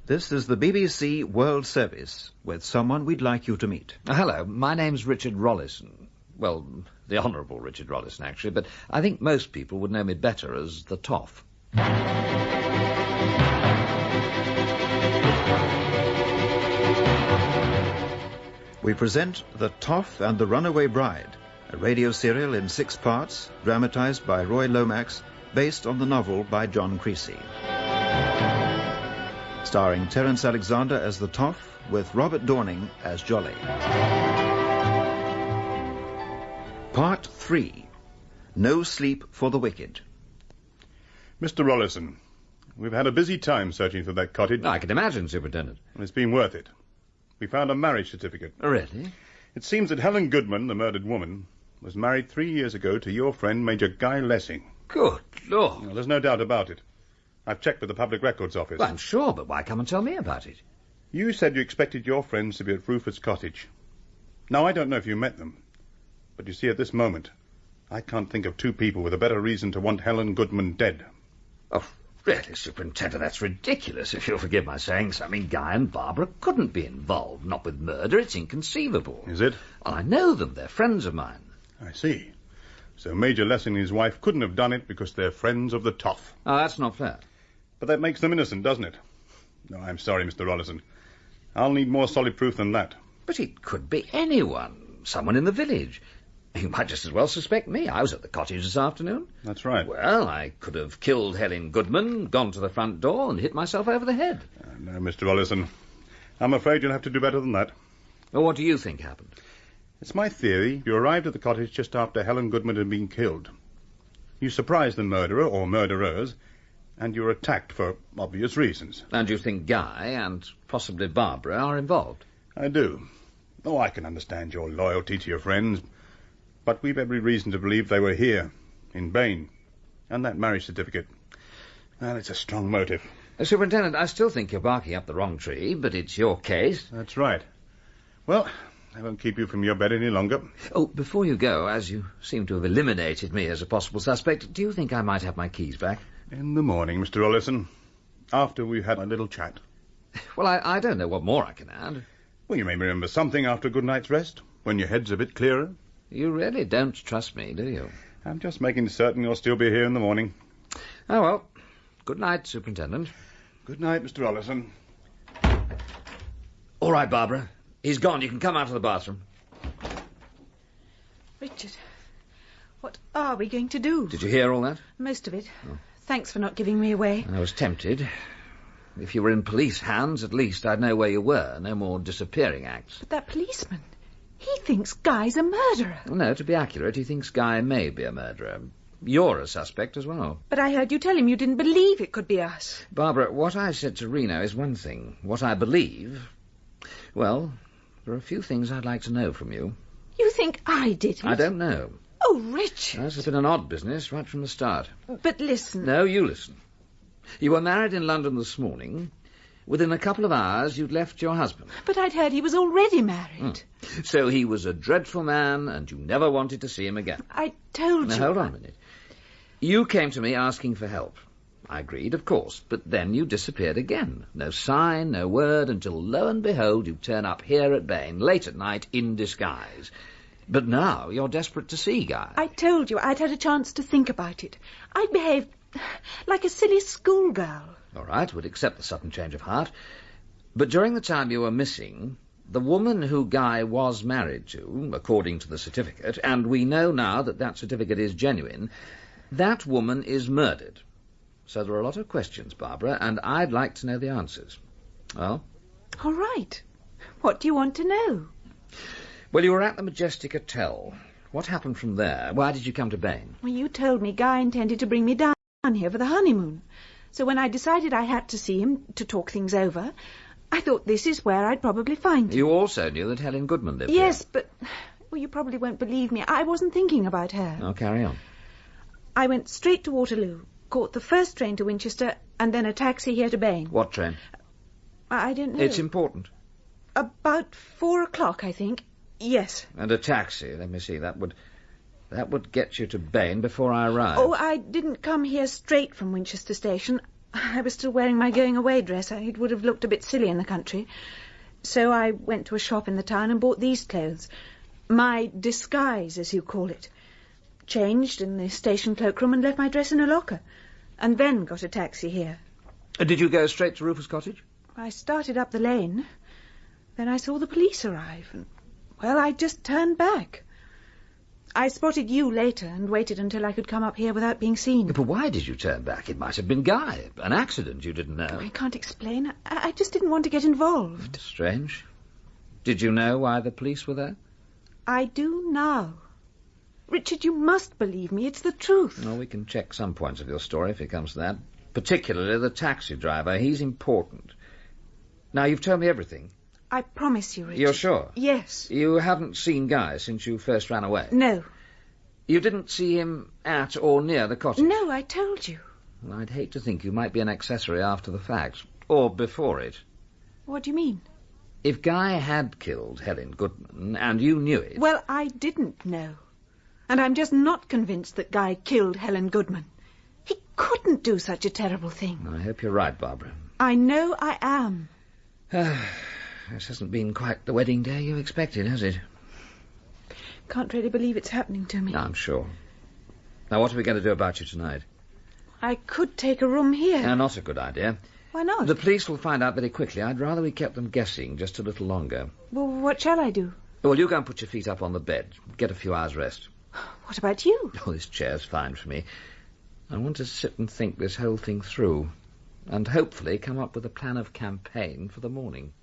This is the BBC World Service, with someone we'd like you to meet. Hello, my name's Richard Rollison. Well, the Honourable Richard Rollison, actually, but I think most people would know me better as the Toff. We present The Toff and the Runaway Bride, a radio serial in 6 parts, dramatised by Roy Lomax, based on the novel by John Creasy. Starring Terence Alexander as the Toff, with Robert Dorning as Jolly. Part 3. No Sleep for the Wicked. Mr. Rollison, we've had a busy time searching for that cottage. I can imagine, Superintendent. It's been worth it. We found a marriage certificate. Really? It seems that Helen Goodman, the murdered woman, was married 3 years ago to your friend, Major Guy Lessing. Good Lord. Well, there's no doubt about it. I've checked with the Public Records Office. Well, I'm sure, but why come and tell me about it? You said you expected your friends to be at Rupert's cottage. Now, I don't know if you met them, but you see, at this moment, I can't think of 2 people with a better reason to want Helen Goodman dead. Oh, really, Superintendent, that's ridiculous, if you'll forgive my saying so. I mean, Guy and Barbara couldn't be involved, not with murder. It's inconceivable. Is it? Well, I know them. They're friends of mine. I see. So Major Lessing and his wife couldn't have done it because they're friends of the Toff. Oh, that's not fair. But that makes them innocent, doesn't it? No, I'm sorry, Mr. Rollison. I'll need more solid proof than that. But it could be anyone. Someone in the village. You might just as well suspect me. I was at the cottage this afternoon. That's right. Well, I could have killed Helen Goodman, gone to the front door, and hit myself over the head. No, Mr. Rollison. I'm afraid you'll have to do better than that. Well, what do you think happened? It's my theory you arrived at the cottage just after Helen Goodman had been killed. You surprised the murderer, or murderers, and you were attacked for obvious reasons. And you think Guy and possibly Barbara are involved? I do. Oh, I can understand your loyalty to your friends, but we've every reason to believe they were here, in Bain. And that marriage certificate, well, it's a strong motive. Superintendent, I still think you're barking up the wrong tree, but it's your case. That's right. Well, I won't keep you from your bed any longer. Oh, before you go, as you seem to have eliminated me as a possible suspect, do you think I might have my keys back? In the morning, Mr. Rollison, after we've had a little chat. Well, I don't know what more I can add. Well, you may remember something after a good night's rest, when your head's a bit clearer. You really don't trust me, do you? I'm just making certain you'll still be here in the morning. Oh, well. Good night, Superintendent. Good night, Mr. Rollison. All right, Barbara. He's gone. You can come out of the bathroom. Richard, what are we going to do? Did you hear all that? Most of it. Oh. Thanks for not giving me away. I was tempted. If you were in police hands, at least I'd know where you were. No more disappearing acts. But that policeman, he thinks Guy's a murderer. Well, no, to be accurate, he thinks Guy may be a murderer. You're a suspect as well. But I heard you tell him you didn't believe it could be us. Barbara, what I said to Reno is one thing. What I believe... Well, there are a few things I'd like to know from you. You think I did it? I don't know. Oh, Richard. This has been an odd business right from the start. But listen. No, you listen. You were married in London this morning. Within a couple of hours, you'd left your husband. But I'd heard he was already married. So he was a dreadful man, and you never wanted to see him again. I told you. Now, hold on a minute. You came to me asking for help. I agreed, of course, but then you disappeared again. No sign, no word, until, lo and behold, you turn up here at Bain, late at night, in disguise. But now you're desperate to see Guy. I told you I'd had a chance to think about it. I behaved like a silly schoolgirl. All right, we'd accept the sudden change of heart. But during the time you were missing, the woman who Guy was married to, according to the certificate, and we know now that that certificate is genuine, that woman is murdered. So there are a lot of questions, Barbara, and I'd like to know the answers. Well? All right. What do you want to know? Well, you were at the Majestic Hotel. What happened from there? Why did you come to Bain? Well, you told me Guy intended to bring me down here for the honeymoon. So when I decided I had to see him to talk things over, I thought this is where I'd probably find him. You also knew that Helen Goodman lived Yes, there. but... Well, you probably won't believe me. I wasn't thinking about her. Oh, carry on. I went straight to Waterloo, caught the first train to Winchester, and then a taxi here to Bain. What train? I don't know. It's important. About 4 o'clock, I think. Yes. And a taxi, let me see, that would get you to Bain before I arrived. Oh, I didn't come here straight from Winchester Station. I was still wearing my going-away dress. It would have looked a bit silly in the country. So I went to a shop in the town and bought these clothes. My disguise, as you call it. Changed in the station cloakroom and left my dress in a locker. And then got a taxi here. Did you go straight to Rufus Cottage? I started up the lane. Then I saw the police arrive. And, well, I just turned back. I spotted you later and waited until I could come up here without being seen. But why did you turn back? It might have been Guy. An accident you didn't know. I can't explain. I just didn't want to get involved. Strange. Did you know why the police were there? I do now. Richard, you must believe me. It's the truth. Well, we can check some points of your story if it comes to that. Particularly the taxi driver. He's important. Now, you've told me everything. I promise you, Richard. You're sure? Yes. You haven't seen Guy since you first ran away? No. You didn't see him at or near the cottage? No, I told you. Well, I'd hate to think you might be an accessory after the fact. Or before it. What do you mean? If Guy had killed Helen Goodman, and you knew it... Well, I didn't know. And I'm just not convinced that Guy killed Helen Goodman. He couldn't do such a terrible thing. I hope you're right, Barbara. I know I am. This hasn't been quite the wedding day you expected, has it? Can't really believe it's happening to me. I'm sure. Now, what are we going to do about you tonight? I could take a room here. Not a good idea. Why not? The police will find out very quickly. I'd rather we kept them guessing just a little longer. Well, what shall I do? Well, you go and put your feet up on the bed. Get a few hours' rest. What about you? Oh, this chair's fine for me. I want to sit and think this whole thing through. And hopefully come up with a plan of campaign for the morning.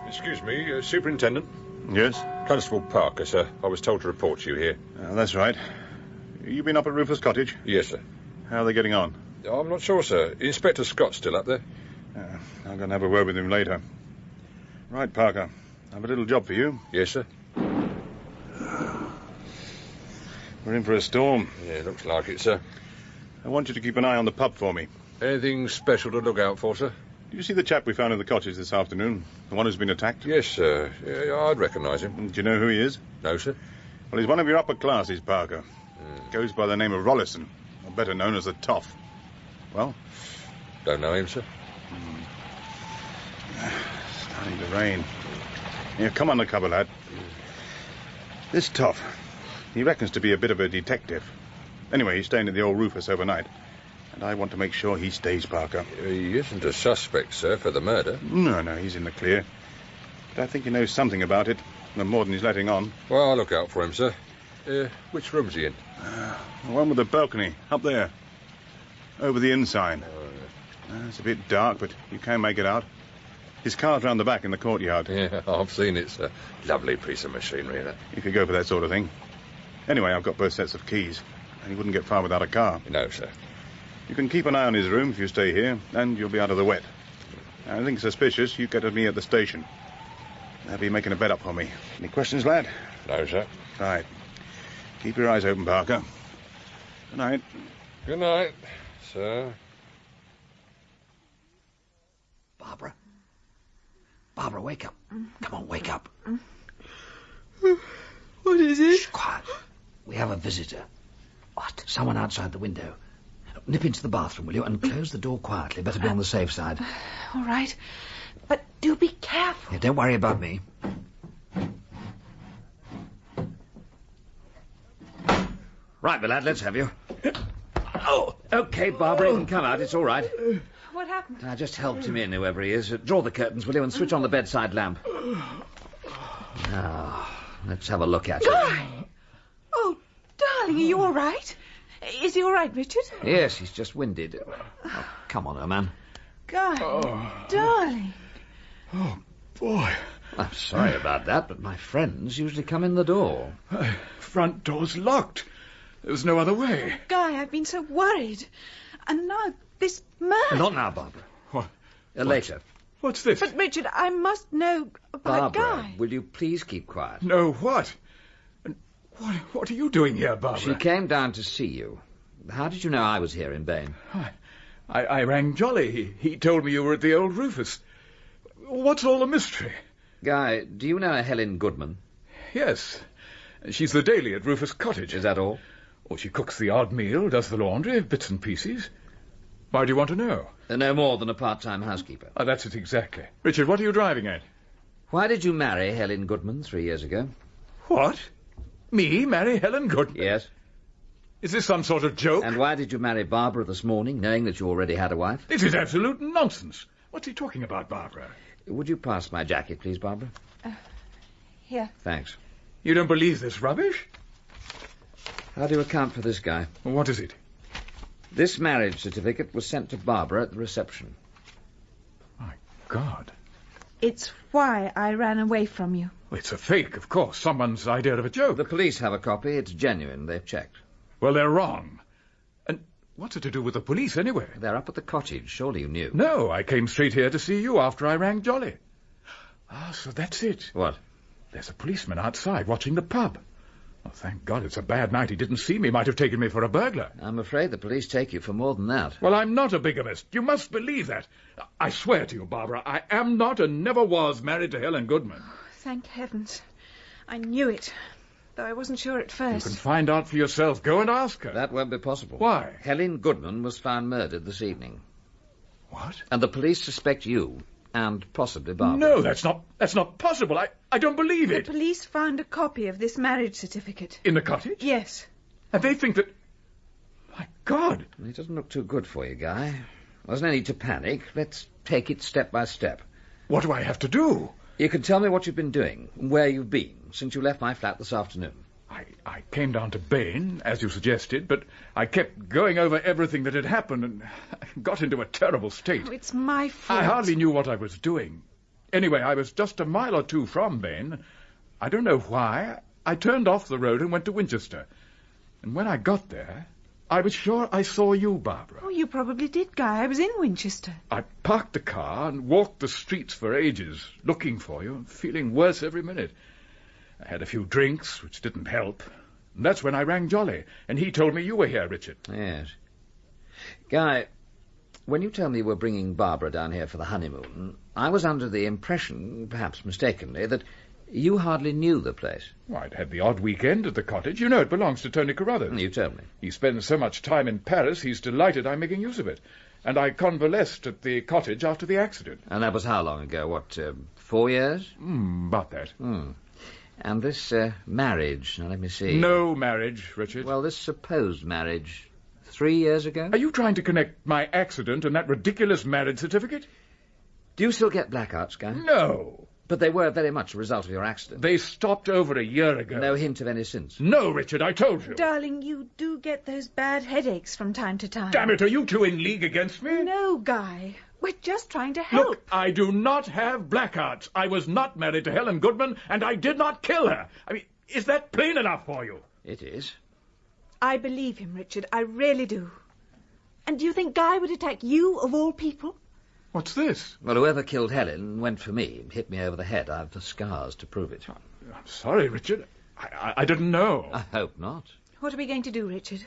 Excuse me, Superintendent? Yes? Constable Parker, sir. I was told to report to you here. That's right. You been up at Rufus Cottage? Yes, sir. How are they getting on? I'm not sure, sir. Inspector Scott's still up there. I'm going to have a word with him later. Right, Parker. I have a little job for you. Yes, sir. We're in for a storm. Yeah, looks like it, sir. I want you to keep an eye on the pub for me. Anything special to look out for, sir? Did you see the chap we found in the cottage this afternoon? The one who's been attacked? Yes, sir. Yeah, I'd recognise him. Do you know who he is? No, sir. Well, he's one of your upper classes, Parker. Goes by the name of Rollison, or better known as the Toff. Well? Don't know him, sir. Starting to rain. Here, come on the cover, lad. This Toff, he reckons to be a bit of a detective. Anyway, he's staying at the old Rufus overnight. And I want to make sure he stays, Parker. He isn't a suspect, sir, for the murder. No, he's in the clear. But I think he knows something about it, no more than he's letting on. Well, I'll look out for him, sir. Which room's he in? The one with the balcony, up there. Over the inn sign. It's a bit dark, but you can make it out. His car's round the back in the courtyard. Yeah, I've seen it, sir. Lovely piece of machinery, that. You could go for that sort of thing. Anyway, I've got both sets of keys, and he wouldn't get far without a car. No, sir. You can keep an eye on his room if you stay here, and you'll be out of the wet. Anything suspicious, you get at me at the station. They'll be making a bed up for me. Any questions, lad? No, sir. Right. Keep your eyes open, Parker. Good night. Good night, sir. Barbara, wake up. Come on, wake up. What is it? Shh, quiet. We have a visitor. What? Someone outside the window. Nip into the bathroom, will you, and close the door quietly. Better be on the safe side. All right. But do be careful. Yeah, don't worry about me. Right, my lad, let's have you. Oh, OK, Barbara, you can come out. It's all right. What happened? I just helped him in, whoever he is. Draw the curtains, will you, and switch on the bedside lamp. Now, let's have a look at you. Guy! Oh, darling, are you all right? Is he all right, Richard? Yes, he's just winded. Oh, come on, man. Guy, darling. Oh, boy. I'm sorry about that, but my friends usually come in the door. Front door's locked. There was no other way. Guy, I've been so worried. And now this murder. Not now, Barbara. What? Later. What's this? But, Richard, I must know about Barbara, Guy. will you please keep quiet? No, what? And what are you doing here, Barbara? She came down to see you. How did you know I was here in Bain? I rang Jolly. He told me you were at the old Rufus. What's all the mystery? Guy, do you know a Helen Goodman? Yes. She's the daily at Rufus Cottage. Is that all? Oh, she cooks the odd meal, does the laundry, bits and pieces. Why do you want to know? No more than a part-time housekeeper. Oh, that's it exactly. Richard, what are you driving at? Why did you marry Helen Goodman 3 years ago? What? Me marry Helen Goodman? Yes. Is this some sort of joke? And why did you marry Barbara this morning, knowing that you already had a wife? This is absolute nonsense. What's he talking about, Barbara? Would you pass my jacket, please, Barbara? Here. Thanks. You don't believe this rubbish? How do you account for this guy? What is it? This marriage certificate was sent to Barbara at the reception. My God. It's why I ran away from you. Well, it's a fake, of course. Someone's idea of a joke. The police have a copy. It's genuine. They've checked. Well, they're wrong. And what's it to do with the police, anyway? They're up at the cottage. Surely you knew. No, I came straight here to see you after I rang Jolly. Ah, so that's it. What? There's a policeman outside watching the pub. Oh, thank God it's a bad night. He didn't see me. Might have taken me for a burglar. I'm afraid the police take you for more than that. Well, I'm not a bigamist. You must believe that. I swear to you, Barbara, I am not and never was married to Helen Goodman. Thank heavens. I knew it, though I wasn't sure at You first. can find out for yourself. Go and ask her. That won't be possible. Why? Helen Goodman was found murdered this evening. What? And the police suspect you and possibly Barbara. No, that's not possible. I don't believe The it. police found a copy of this marriage certificate. In the cottage? Yes. And they think that... My God. It doesn't look too good for you, Guy. There's no need to panic. Let's take it step by step. What do I have to do? You can tell me what you've been doing, and where you've been, since you left my flat this afternoon. I came down to Bain, as you suggested, but I kept going over everything that had happened and got into a terrible state. Oh, it's my fault. I hardly knew what I was doing. Anyway, I was just a mile or two from Bain. I don't know why. I turned off the road and went to Winchester. And when I got there, I was sure I saw you, Barbara. Oh, you probably did, Guy. I was in Winchester. I parked the car and walked the streets for ages, looking for you and feeling worse every minute. I had a few drinks, which didn't help. And that's when I rang Jolly, and he told me you were here, Richard. Yes. Guy, when you told me you were bringing Barbara down here for the honeymoon, I was under the impression, perhaps mistakenly, that you hardly knew the place. Well, I'd had the odd weekend at the cottage. You know it belongs to Tony Carruthers. You told me. He spends so much time in Paris, he's delighted I'm making use of it. And I convalesced at the cottage after the accident. And that was how long ago? 4 years? About that. And this marriage, now let me see. No marriage, Richard. Well, this supposed marriage, 3 years ago? Are you trying to connect my accident and that ridiculous marriage certificate? Do you still get blackouts, Guy? No. But they were very much a result of your accident. They stopped over a year ago. No hint of any since. No, Richard, I told you. Darling, you do get those bad headaches from time to time. Damn it, are you two in league against me? No, Guy. We're just trying to help. Look, I do not have blackouts. I was not married to Helen Goodman, and I did not kill her. I mean, is that plain enough for you? It is. I believe him, Richard. I really do. And do you think Guy would attack you, of all people? What's this? Well, whoever killed Helen went for me, hit me over the head. I've the scars to prove it. I'm sorry, Richard. I didn't know. I hope not. What are we going to do, Richard?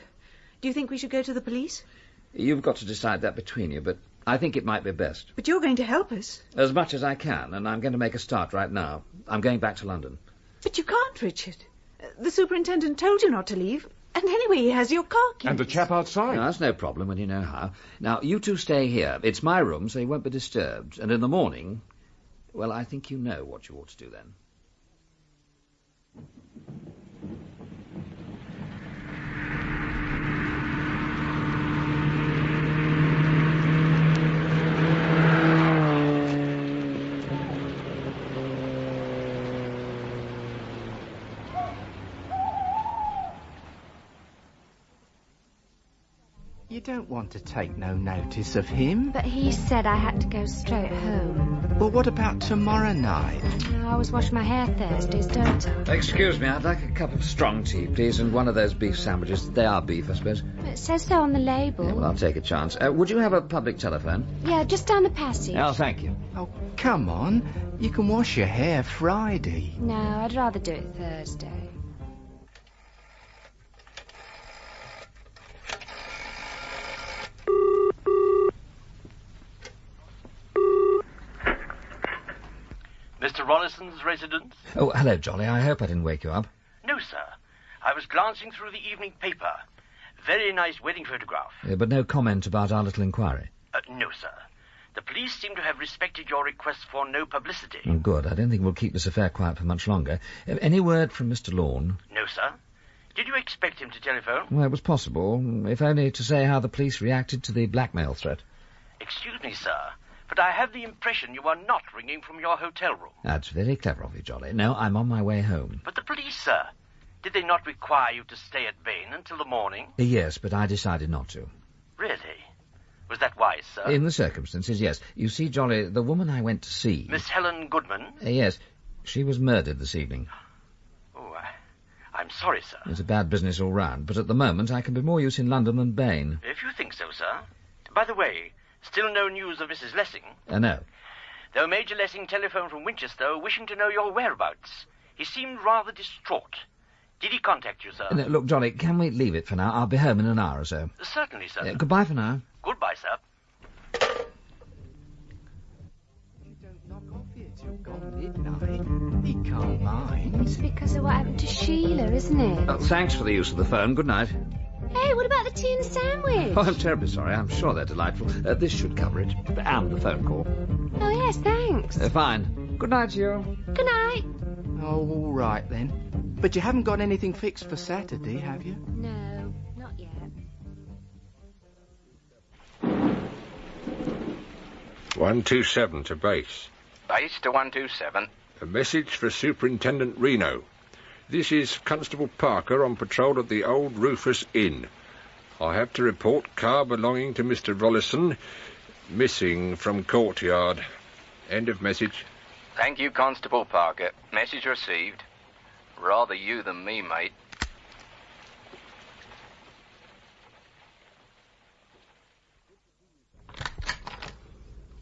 Do you think we should go to the police? You've got to decide that between you, but I think it might be best. But you're going to help us. As much as I can, and I'm going to make a start right now. I'm going back to London. But you can't, Richard. The superintendent told you not to leave. And anyway, he has your car keys. And the chap outside. No, that's no problem when you know how. Now, you two stay here. It's my room, so you won't be disturbed. And in the morning, well, I think you know what you ought to do then. You don't want to take no notice of him. But he said I had to go straight home. Well, what about tomorrow night? I always wash my hair Thursdays, don't I? Excuse me, I'd like a cup of strong tea, please, and one of those beef sandwiches. They are beef, I suppose. It says so on the label. Yeah, well, I'll take a chance. Would you have a public telephone? Yeah, just down the passage. Oh, thank you. Oh, come on. You can wash your hair Friday. No, I'd rather do it Thursday. Mr. Rollison's residence? Oh, hello, Jolly. I hope I didn't wake you up. No, sir. I was glancing through the evening paper. very nice wedding photograph. But no comment about our little inquiry. No, sir. The police seem to have respected your request for no publicity. Oh, good. I don't think we'll keep this affair quiet for much longer. Any word from Mr. Lorne? No, sir. Did you expect him to telephone? Well, it was possible, if only to say how the police reacted to the blackmail threat. Excuse me, sir, but I have the impression you are not ringing from your hotel room. That's very clever of you, Jolly. No, I'm on my way home. But the police, sir, did they not require you to stay at Vane until the morning? Yes, but I decided not to. Really? Was that wise, sir? In the circumstances, yes. You see, Jolly, the woman I went to see... Miss Helen Goodman? Yes, she was murdered this evening. Oh, I'm sorry, sir. It's a bad business all round, but at the moment I can be more use in London than Bain. If you think so, sir. By the way, still no news of Mrs. Lessing? No. Though Major Lessing telephoned from Winchester wishing to know your whereabouts. He seemed rather distraught. Did he contact you, sir? Look, Jolly, can we leave it for now? I'll be home in an hour or so. Certainly, sir. Goodbye for now. Goodbye, sir. You don't knock off here till gone midnight. He can't mind. It's because of what happened to Sheila, isn't it? Thanks for the use of the phone. Good night. Hey, what about the tea and the sandwich? Oh, I'm terribly sorry. I'm sure they're delightful. This should cover it. And the phone call. Oh, yes, thanks. Fine. Good night to you. Good night. Oh, all right then. But you haven't got anything fixed for Saturday, have you? No, not yet. 127 to base. Base to 127. A message for Superintendent Reno. This is Constable Parker on patrol at the Old Rufus Inn. I have to report car belonging to Mr. Rollison missing from courtyard. End of message. Thank you, Constable Parker. Message received. Rather you than me, mate.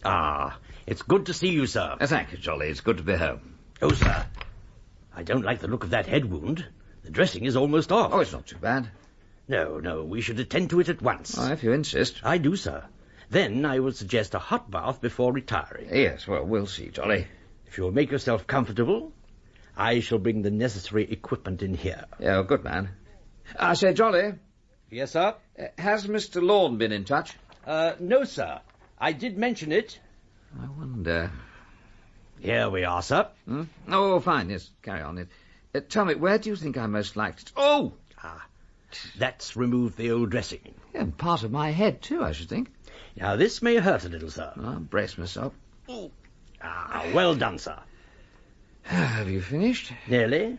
Ah, it's good to see you, sir. Thank you, Jolly. It's good to be home. Oh, sir, I don't like the look of that head wound. The dressing is almost off. Oh, it's not too bad. No, we should attend to it at once. Oh, if you insist. I do, sir. Then I will suggest a hot bath before retiring. Yes, well, we'll see, Jolly. If you'll make yourself comfortable, I shall bring the necessary equipment in here. Yeah, good man. I say, Jolly. Yes, sir? Has Mr. Lorne been in touch? No, sir. I did mention it. I wonder... Here we are, sir. Oh, fine, yes, carry on. Tell me, where do you think I most liked it? Oh! That's removed the old dressing. And part of my head, too, I should think. Now, this may hurt a little, sir. I'll brace myself. Well done, sir. Have you finished? Nearly.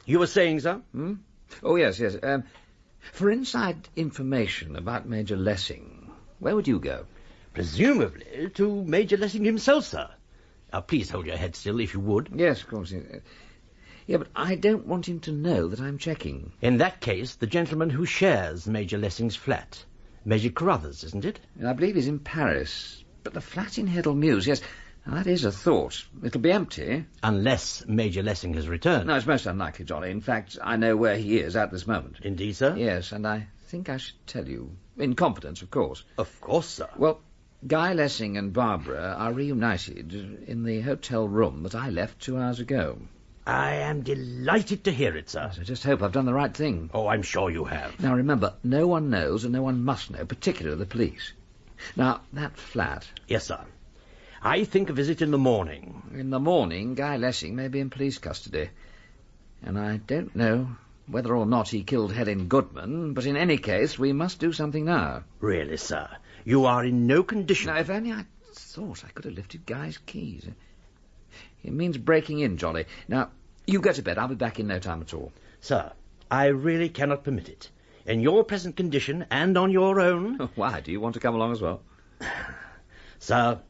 You were saying, sir? Oh, yes. For inside information about Major Lessing, where would you go? Presumably to Major Lessing himself, sir. Now, please hold your head still, if you would. Yes, of course. Yeah, but I don't want him to know that I'm checking. In that case, the gentleman who shares Major Lessing's flat. Major Carruthers, isn't it? I believe he's in Paris. But the flat in Heddle Mews, yes, now that is a thought. It'll be empty. Unless Major Lessing has returned. No, it's most unlikely, Johnny. In fact, I know where he is at this moment. Indeed, sir? Yes, and I think I should tell you. In confidence, of course. Of course, sir. Well, Guy Lessing and Barbara are reunited in the hotel room that I left 2 hours ago. I am delighted to hear it, sir. Yes, I just hope I've done the right thing. Oh, I'm sure you have. Now, remember, no one knows and no one must know, particularly the police. Now, that flat... Yes, sir. I think a visit in the morning. In the morning, Guy Lessing may be in police custody. And I don't know whether or not he killed Helen Goodman, but in any case, we must do something now. Really, sir? You are in no condition... Now, if only I thought I could have lifted Guy's keys. It means breaking in, Jolly. Now, you go to bed. I'll be back in no time at all. Sir, I really cannot permit it. In your present condition, and on your own... Why? Do you want to come along as well? Sir,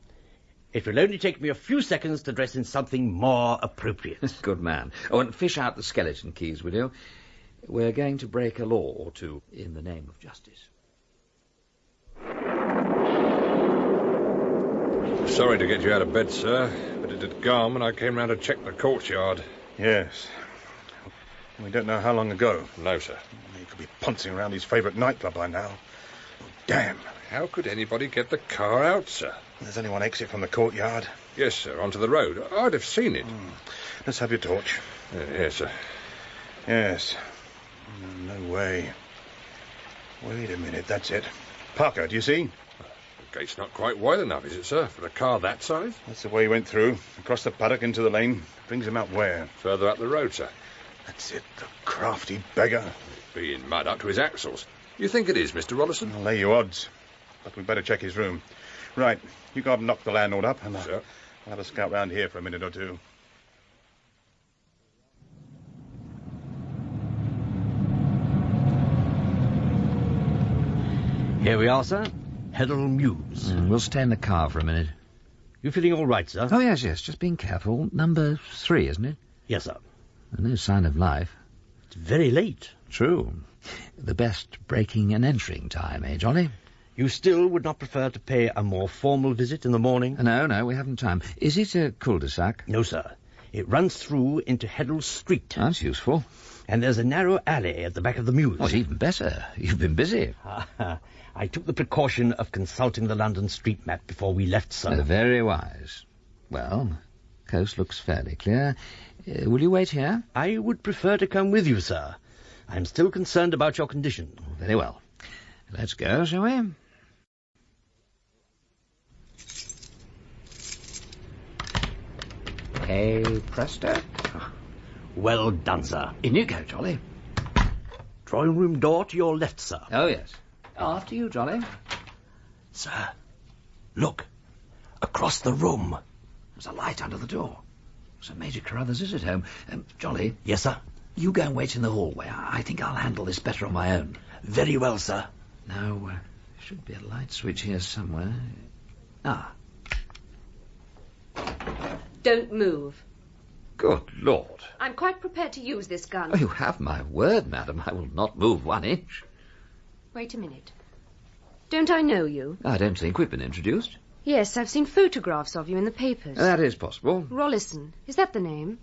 it will only take me a few seconds to dress in something more appropriate. Good man. Oh, and fish out the skeleton keys, will you? We're going to break a law or two in the name of justice. Sorry to get you out of bed, sir, but it had gone when I came round to check the courtyard. Yes. We don't know how long ago. No, sir. He could be pouncing around his favourite nightclub by now. Damn. How could anybody get the car out, sir? There's only one exit from the courtyard. Yes, sir, onto the road. I'd have seen it. Let's have your torch. Yes, sir. Yes. No way. Wait a minute, that's it. Parker, do you see? The gate's not quite wide enough, is it, sir, for a car that size? That's the way he went through. Across the paddock into the lane. Brings him out where? Further up the road, sir. That's it, the crafty beggar. Be in mud up to his axles. You think it is, Mr. Rollison? I'll lay you odds. But we'd better check his room. Right, you go up and knock the landlord up, and Sir. I'll have a scout round here for a minute or two. Here we are, sir. Heddle Mews. We'll stay in the car for a minute. You feeling all right, sir? Oh, yes, just being careful. Number 3, isn't it? Yes, sir. No sign of life. It's very late. True. The best breaking and entering time, eh, Johnny? You still would not prefer to pay a more formal visit in the morning? No, we haven't time. Is it a cul-de-sac? No, sir. It runs through into Heddle Street. That's useful. And there's a narrow alley at the back of the mews. Oh, even better. You've been busy. I took the precaution of consulting the London street map before we left, sir. Very wise. Well, coast looks fairly clear. Will you wait here? I would prefer to come with you, sir. I'm still concerned about your condition. Very well. Let's go, shall we? Hey, presto. Well done, sir. In you go, Jolly. Drawing room door to your left, sir. Oh, yes. After you, Jolly. Sir, look. Across the room. There's a light under the door. So Major Carruthers is at home. Jolly. Yes, sir? You go and wait in the hallway. I think I'll handle this better on my own. Very well, sir. Now, there should be a light switch here somewhere. Ah. Don't move. Good Lord. I'm quite prepared to use this gun. Oh, you have my word, madam. I will not move 1 inch. Wait a minute. Don't I know you? I don't think we've been introduced. Yes, I've seen photographs of you in the papers. That is possible. Rollison. Is that the name?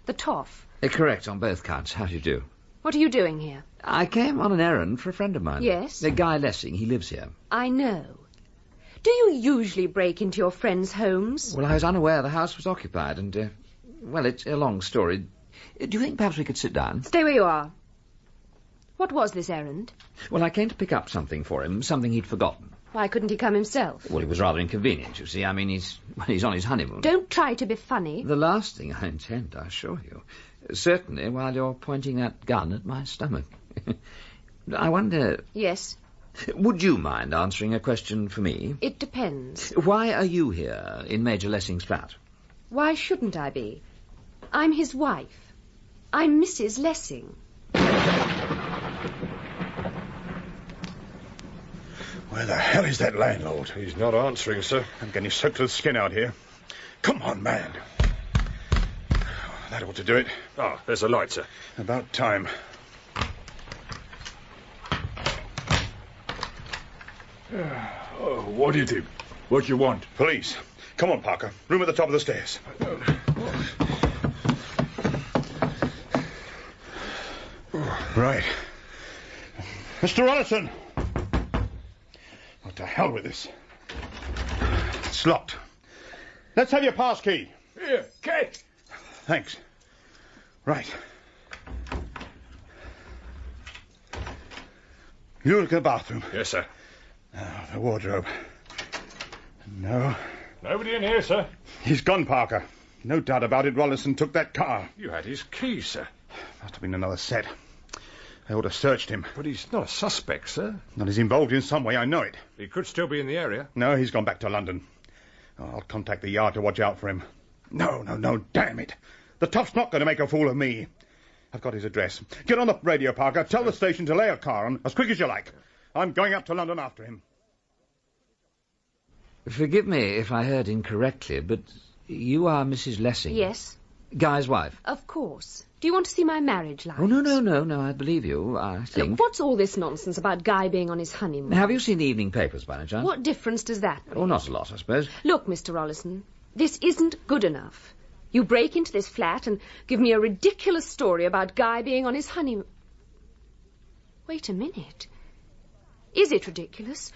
The Toff. Correct on both counts. How do you do? What are you doing here? I came on an errand for a friend of mine. Yes? A Guy Lessing. He lives here. I know. Do you usually break into your friends' homes? Well, I was unaware the house was occupied, and, well, it's a long story. Do you think perhaps we could sit down? Stay where you are. What was this errand? Well, I came to pick up something for him, something he'd forgotten. Why couldn't he come himself? Well, it was rather inconvenient, you see. I mean, he's on his honeymoon. Don't try to be funny. The last thing I intend, I assure you. Certainly while you're pointing that gun at my stomach. I wonder... Yes? Would you mind answering a question for me? It depends. Why are you here in Major Lessing's flat? Why shouldn't I be? I'm his wife. I'm Mrs. Lessing. Where the hell is that landlord? He's not answering, sir. I'm getting soaked to the skin out here. Come on, man. That ought to do it. Ah, there's a light, sir. About time. Oh, what is it? What you want? Police. Come on, Parker. Room at the top of the stairs. Right. Mr. Rollison! What to hell with this? It's locked. Let's have your pass key. Here, catch. Thanks. Right. You look at the bathroom. Yes, sir. Now, the wardrobe. No. Nobody in here, sir. He's gone, Parker. No doubt about it, Rollison took that car. You had his keys, sir. Must have been another set. I ought to have searched him. But he's not a suspect, sir. Not he's involved in some way, I know it. He could still be in the area. No, he's gone back to London. I'll contact the yard to watch out for him. No, damn it. The Toff's not going to make a fool of me. I've got his address. Get on the radio, Parker. Tell the station to lay a car on as quick as you like. I'm going up to London after him. Forgive me if I heard incorrectly, but you are Mrs. Lessing? Yes. Guy's wife? Of course. Do you want to see my marriage license? Oh, no, I believe you, I think. Look, what's all this nonsense about Guy being on his honeymoon? Have you seen the evening papers by any chance? What difference does that make? Oh, not a lot, I suppose. Look, Mr. Rollison, this isn't good enough. You break into this flat and give me a ridiculous story about Guy being on his honeymoon. Wait a minute. Is it ridiculous?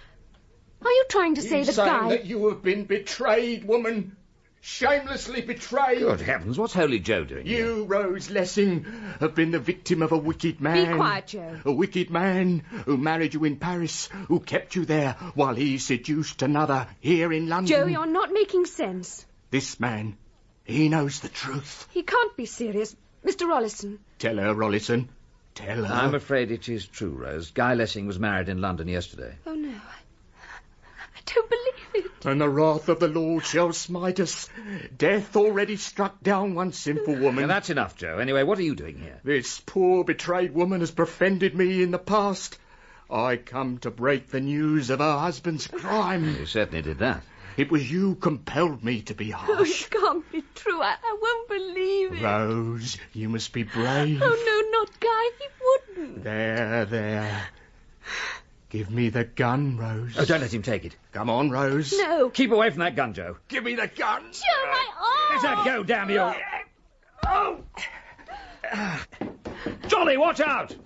Are you trying to say that Guy... that you have been betrayed, woman? shamelessly betrayed. Good heavens, what's Holy Joe doing here? You, Rose Lessing, have been the victim of a wicked man. Be quiet, Joe. A wicked man who married you in Paris, who kept you there while he seduced another here in London. Joe, you're not making sense. This man, he knows the truth. He can't be serious. Mr. Rollison. Tell her, Rollison. Tell her. I'm afraid it is true, Rose. Guy Lessing was married in London yesterday. Oh, no. I don't believe it. And the wrath of the Lord shall smite us. Death already struck down one sinful woman. Now, that's enough, Joe. Anyway, what are you doing here? This poor betrayed woman has befriended me in the past. I come to break the news of her husband's crime. You certainly did that. It was you compelled me to be Oh, harsh. it can't be true. I won't believe it. Rose, you must be brave. Oh, no, not Guy. He wouldn't. There. Give me the gun, Rose. Oh, don't let him take it. Come on, Rose. No. Keep away from that gun, Joe. Give me the gun. Joe, my arm. Let that go, damn you. Oh! Jolly, watch out!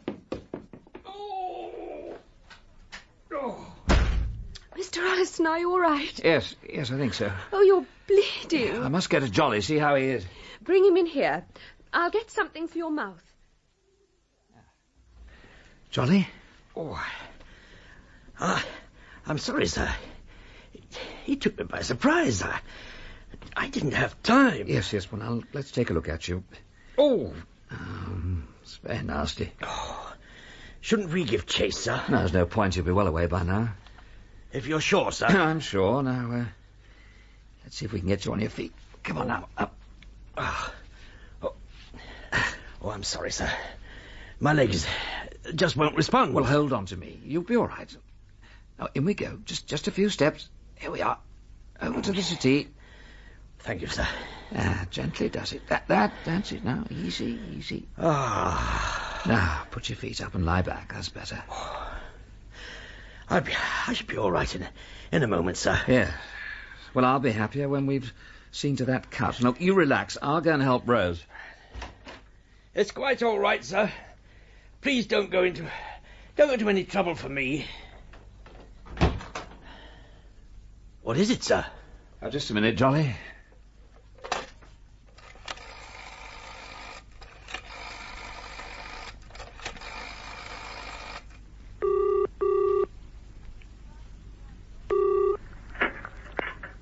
Mr. Rollison, are you all right? Yes, I think so. Oh, you're bleeding. I must go to Jolly, see how he is. Bring him in here. I'll get something for your mouth. Jolly? Oh, I'm sorry, sir. He took me by surprise. I didn't have time. Yes, well, now, let's take a look at you. Oh! It's very nasty. Oh, shouldn't we give chase, sir? No, there's no point. You'll be well away by now. If you're sure, sir. I'm sure. Now, let's see if we can get you on your feet. Come on now. Up. Oh, I'm sorry, sir. My legs just won't respond. Well, hold on to me. You'll be all right. Now, in we go. Just a few steps. Here we are. Over to the settee. Thank you, sir. Gently does it. That's it now. Easy. Now, put your feet up and lie back. That's better. I should be all right in a moment, sir. Yeah. Well, I'll be happier when we've seen to that cut. Now, you relax. I'll go and help Rose. It's quite all right, sir. Please don't go into any trouble for me. What is it, sir? Oh, just a minute, Jolly.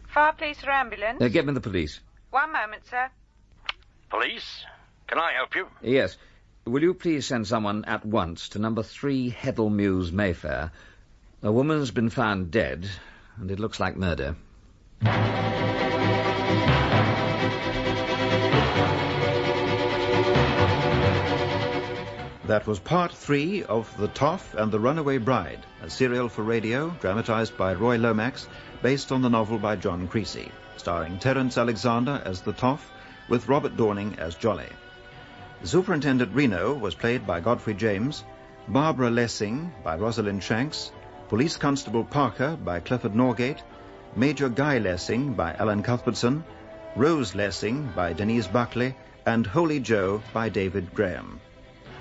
Fire police or ambulance? Get me the police. 1 moment, sir. Police? Can I help you? Yes. Will you please send someone at once to number 3 Heddle Mews, Mayfair? A woman's been found dead, and it looks like murder. That was part 3 of The Toff and the Runaway Bride, a serial for radio dramatized by Roy Lomax, based on the novel by John Creasy, starring Terence Alexander as the Toff, with Robert Dorning as Jolly. Superintendent Reno was played by Godfrey James, Barbara Lessing by Rosalind Shanks, Police Constable Parker by Clifford Norgate, Major Guy Lessing by Alan Cuthbertson, Rose Lessing by Denise Buckley, and Holy Joe by David Graham.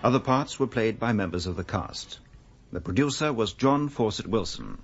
Other parts were played by members of the cast. The producer was John Fawcett Wilson.